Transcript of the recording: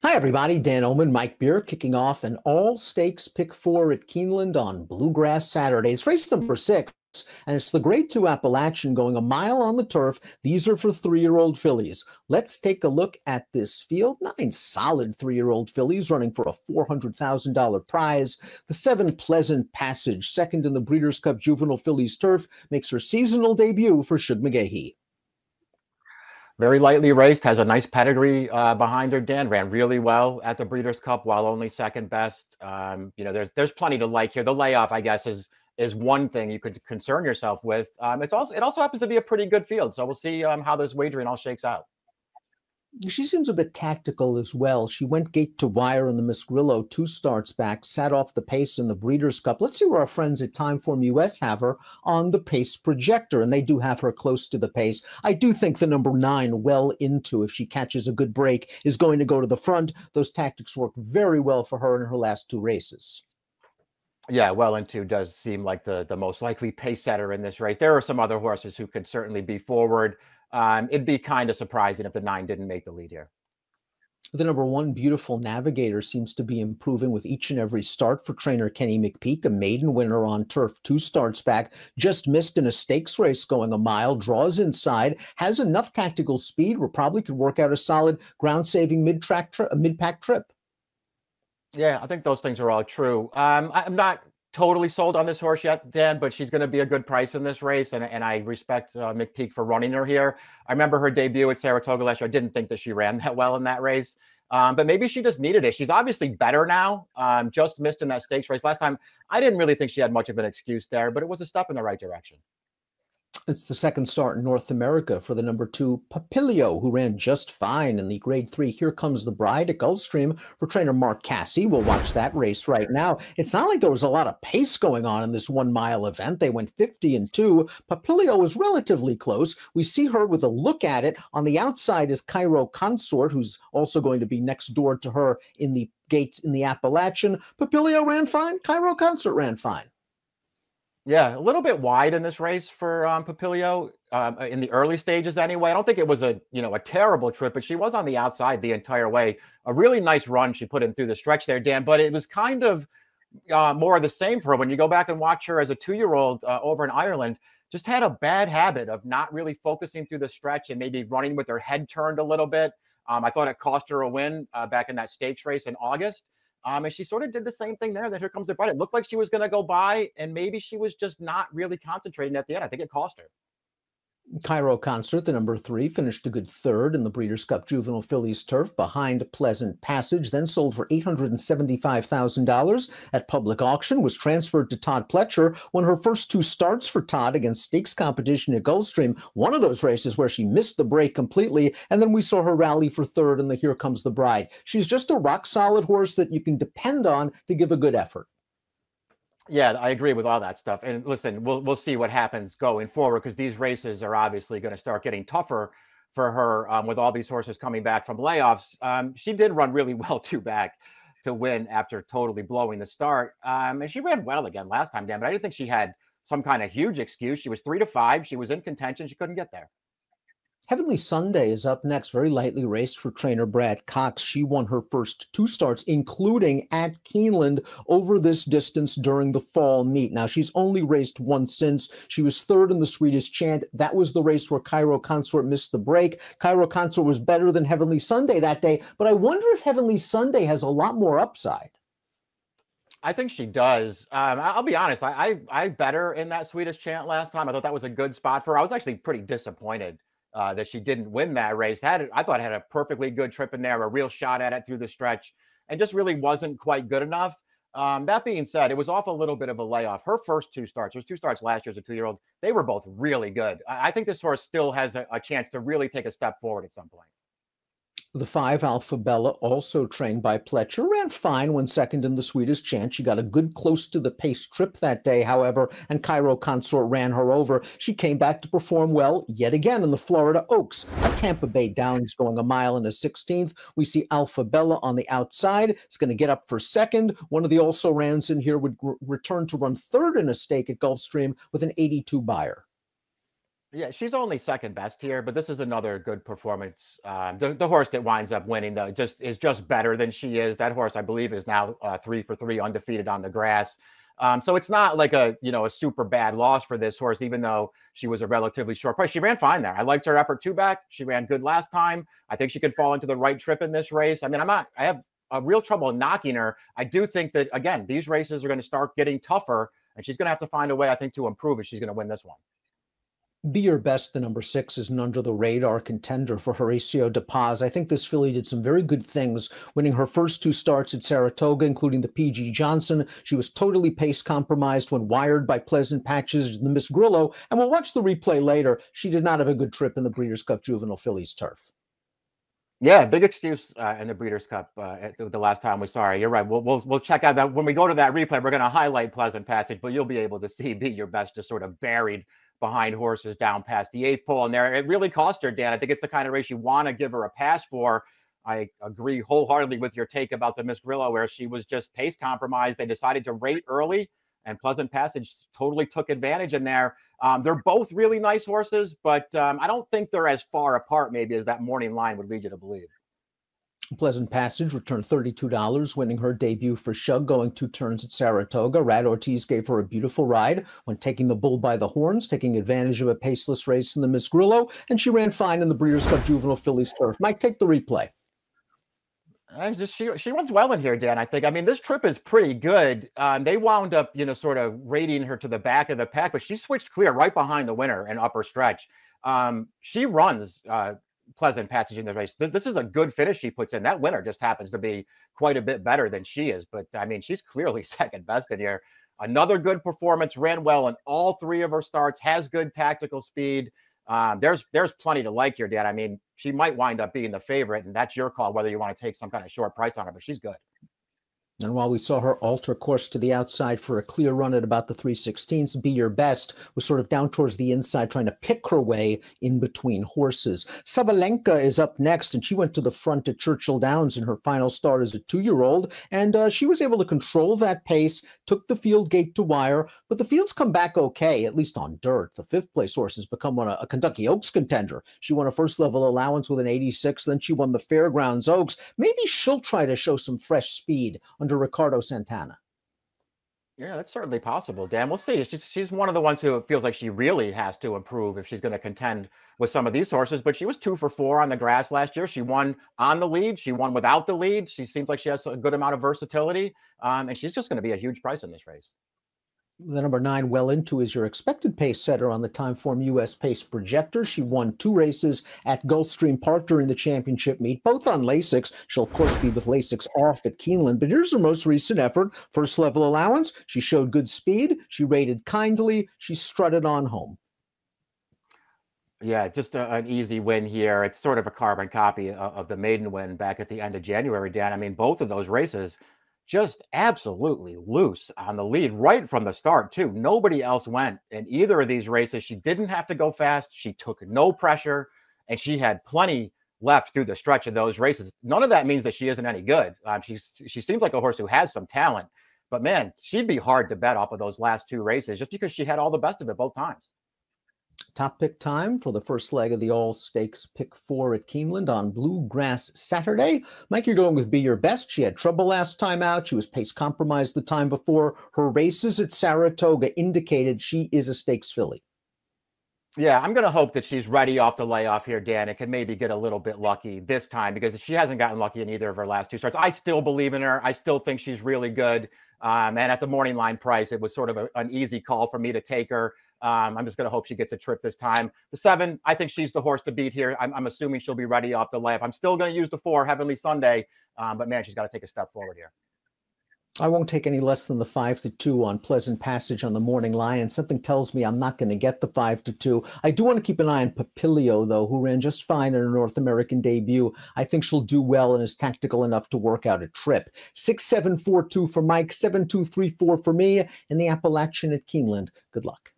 Hi, everybody. Dan Illman, Mike Beer, kicking off an all-stakes pick four at Keeneland on Bluegrass Saturday. It's race number 6, and it's the Grade 2 Appalachian going a mile on the turf. These are for 3-year-old fillies. Let's take a look at this field. 9 solid 3-year-old fillies running for a $400,000 prize. The 7 Pleasant Passage, second in the Breeders' Cup Juvenile Fillies Turf, makes her seasonal debut for Shug McGahee. Very lightly raced, has a nice pedigree behind her. Dan ran really well at the Breeders' Cup while only second best. There's plenty to like here. The layoff, I guess, is one thing you could concern yourself with. It also happens to be a pretty good field, so we'll see how this wagering all shakes out. She seems a bit tactical as well. She went gate to wire in the Miss Grillo 2 starts back, sat off the pace in the Breeders' Cup. Let's see where our friends at Timeform US have her on the pace projector, and they do have her close to the pace. I do think the number 9, Well Into, if she catches a good break, is going to go to the front. Those tactics work very well for her in her last 2 races. Yeah, Well Into does seem like the most likely pace setter in this race. There are some other horses who could certainly be forward. It'd be kind of surprising if the 9 didn't make the lead here. The number 1, Beautiful Navigator, seems to be improving with each and every start for trainer Kenny McPeak, a maiden winner on turf 2 starts back, just missed in a stakes race going a mile, draws inside, has enough tactical speed where probably could work out a solid ground-saving mid-pack trip. Yeah, I think those things are all true. I'm not totally sold on this horse yet, Dan, but she's going to be a good price in this race, and I respect McPeak for running her here. I remember her debut at Saratoga last year. I didn't think that she ran that well in that race, but maybe she just needed it. She's obviously better now. Just missed in that stakes race last time. I didn't really think she had much of an excuse there, but it was a step in the right direction. It's the second start in North America for the number 2, Papilio, who ran just fine in the Grade 3 Here Comes the Bride at Gulfstream for trainer Mark Cassie. We'll watch that race right now. It's not like there was a lot of pace going on in this 1-mile event. They went 50-2. Papilio was relatively close. We see her with a look at it. On the outside is Cairo Consort, who's also going to be next door to her in the gates in the Appalachian. Papilio ran fine. Cairo Consort ran fine. Yeah, a little bit wide in this race for Papilio in the early stages anyway. I don't think it was a terrible trip, but she was on the outside the entire way. A really nice run she put in through the stretch there, Dan, but it was kind of more of the same for her. When you go back and watch her as a 2-year-old over in Ireland, just had a bad habit of not really focusing through the stretch and maybe running with her head turned a little bit. I thought it cost her a win back in that stakes race in August. And she sort of did the same thing there that Here Comes the Bride. It looked like she was going to go by, and maybe she was just not really concentrating at the end. I think it cost her. Cairo Consort, the number 3, finished a good 3rd in the Breeders' Cup Juvenile Fillies Turf behind Pleasant Passage, then sold for $875,000 at public auction, was transferred to Todd Pletcher when her first 2 starts for Todd against stakes competition at Gulfstream, one of those races where she missed the break completely, and then we saw her rally for 3rd in the Here Comes the Bride. She's just a rock-solid horse that you can depend on to give a good effort. Yeah, I agree with all that stuff. And listen, we'll see what happens going forward, because these races are obviously going to start getting tougher for her with all these horses coming back from layoffs. She did run really well back to win after totally blowing the start. And she ran well again last time, Dan, but I didn't think she had some kind of huge excuse. She was 3-5. She was in contention. She couldn't get there. Heavenly Sunday is up next, very lightly raced for trainer Brad Cox. She won her first 2 starts, including at Keeneland, over this distance during the fall meet. Now, she's only raced once since. She was 3rd in the Swedish Chant. That was the race where Cairo Consort missed the break. Cairo Consort was better than Heavenly Sunday that day, but I wonder if Heavenly Sunday has a lot more upside. I think she does. I'll be honest. I bet her in that Swedish Chant last time. I thought that was a good spot for her. I was actually pretty disappointed that she didn't win that race. I thought had a perfectly good trip in there, a real shot at it through the stretch, and just really wasn't quite good enough. That being said, it was off a little bit of a layoff. Her first 2 starts, there was 2 starts last year as a 2-year-old. They were both really good. I think this horse still has a chance to really take a step forward at some point. The 5, Alpha Bella, also trained by Pletcher, ran fine when second in the Swedish Chant. She got a good close to the pace trip that day, however, and Cairo Consort ran her over. She came back to perform well yet again in the Florida Oaks. At Tampa Bay Downs going a mile and a 16th. We see Alpha Bella on the outside. It's going to get up for second. One of the also-rans in here would return to run 3rd in a stake at Gulfstream with an 82 buyer. Yeah, she's only second best here, but this is another good performance. The horse that winds up winning, though, is just better than she is. That horse, I believe, is now 3 for 3 undefeated on the grass. So it's not like a super bad loss for this horse, even though she was a relatively short price. She ran fine there. I liked her effort 2-back. She ran good last time. I think she could fall into the right trip in this race. I mean, I have a real trouble knocking her. I do think that, again, these races are going to start getting tougher, and she's going to have to find a way, I think, to improve if she's going to win this one. Be Your Best, the number 6, is an under-the-radar contender for Horacio de Paz. I think this filly did some very good things, winning her first 2 starts at Saratoga, including the P.G. Johnson. She was totally pace-compromised when wired by Pleasant Patches, the Miss Grillo, and we'll watch the replay later. She did not have a good trip in the Breeders' Cup Juvenile Fillies turf. Yeah, big excuse in the Breeders' Cup the last time we saw her. You're right. We'll check out that when we go to that replay. We're going to highlight Pleasant Passage, but you'll be able to see Be Your Best just sort of buried behind horses down past the 8th pole. And there, it really cost her, Dan. I think it's the kind of race you want to give her a pass for. I agree wholeheartedly with your take about the Miss Grillo, where she was just pace compromised. They decided to rate early, and Pleasant Passage totally took advantage in there. They're both really nice horses, but I don't think they're as far apart maybe as that morning line would lead you to believe. Pleasant Passage returned $32, winning her debut for Shug, going 2 turns at Saratoga. Rad Ortiz gave her a beautiful ride when taking the bull by the horns, taking advantage of a paceless race in the Miss Grillo, and she ran fine in the Breeders' Cup Juvenile Fillies turf. Mike, take the replay. She runs well in here, Dan, I think. I mean, this trip is pretty good. They wound up, sort of rating her to the back of the pack, but she switched clear right behind the winner in upper stretch. She runs Pleasant Passage in the race. This is a good finish she puts in. That winner just happens to be quite a bit better than she is. But, I mean, she's clearly second best in here. Another good performance, ran well in all 3 of her starts, has good tactical speed. There's plenty to like here, Dan. I mean, she might wind up being the favorite, and that's your call whether you want to take some kind of short price on her, but she's good. And while we saw her alter course to the outside for a clear run at about the 3/16, Be Your Best was sort of down towards the inside, trying to pick her way in between horses. Sabalenka is up next, and she went to the front at Churchill Downs in her final start as a 2-year-old, and she was able to control that pace, took the field gate to wire, but the field's come back okay, at least on dirt. The 5th place horse has become a Kentucky Oaks contender. She won a first-level allowance with an 86, then she won the Fairgrounds Oaks. Maybe she'll try to show some fresh speed under Ricardo Santana. Yeah, that's certainly possible, Dan. We'll see. She's one of the ones who feels like she really has to improve if she's going to contend with some of these horses. But she was 2 for 4 on the grass last year. She won on the lead. She won without the lead. She seems like she has a good amount of versatility. And she's just going to be a huge price in this race. The number 9, Well Into, is your expected pace setter on the Timeform US Pace Projector. She won 2 races at Gulfstream Park during the championship meet, both on Lasix. She'll, of course, be with Lasix off at Keeneland. But here's her most recent effort. First level allowance. She showed good speed. She rated kindly. She strutted on home. Yeah, just an easy win here. It's sort of a carbon copy of the maiden win back at the end of January, Dan. I mean, both of those races just absolutely loose on the lead right from the start, too. Nobody else went in either of these races. She didn't have to go fast. She took no pressure, and she had plenty left through the stretch of those races. None of that means that she isn't any good. She seems like a horse who has some talent, but man, she'd be hard to bet off of those last 2 races just because she had all the best of it both times. Top pick time for the first leg of the All Stakes Pick 4 at Keeneland on Bluegrass Saturday. Mike, you're going with Be Your Best. She had trouble last time out. She was pace compromised the time before. Her races at Saratoga indicated she is a stakes filly. Yeah, I'm going to hope that she's ready off the layoff here, Dan, and can maybe get a little bit lucky this time because she hasn't gotten lucky in either of her last 2 starts. I still believe in her. I still think she's really good. And at the morning line price, it was sort of an easy call for me to take her. I'm just going to hope she gets a trip this time. The 7, I think she's the horse to beat here. I'm assuming she'll be ready off the layoff. I'm still going to use the 4, Heavenly Sunday. But man, she's got to take a step forward here. I won't take any less than the 5-2 on Pleasant Passage on the morning line, and something tells me I'm not going to get the 5-2. I do want to keep an eye on Papilio, though, who ran just fine in her North American debut. I think she'll do well and is tactical enough to work out a trip. 6-7-4-2 for Mike, 7-2-3-4 for me, and the Appalachian at Keeneland. Good luck.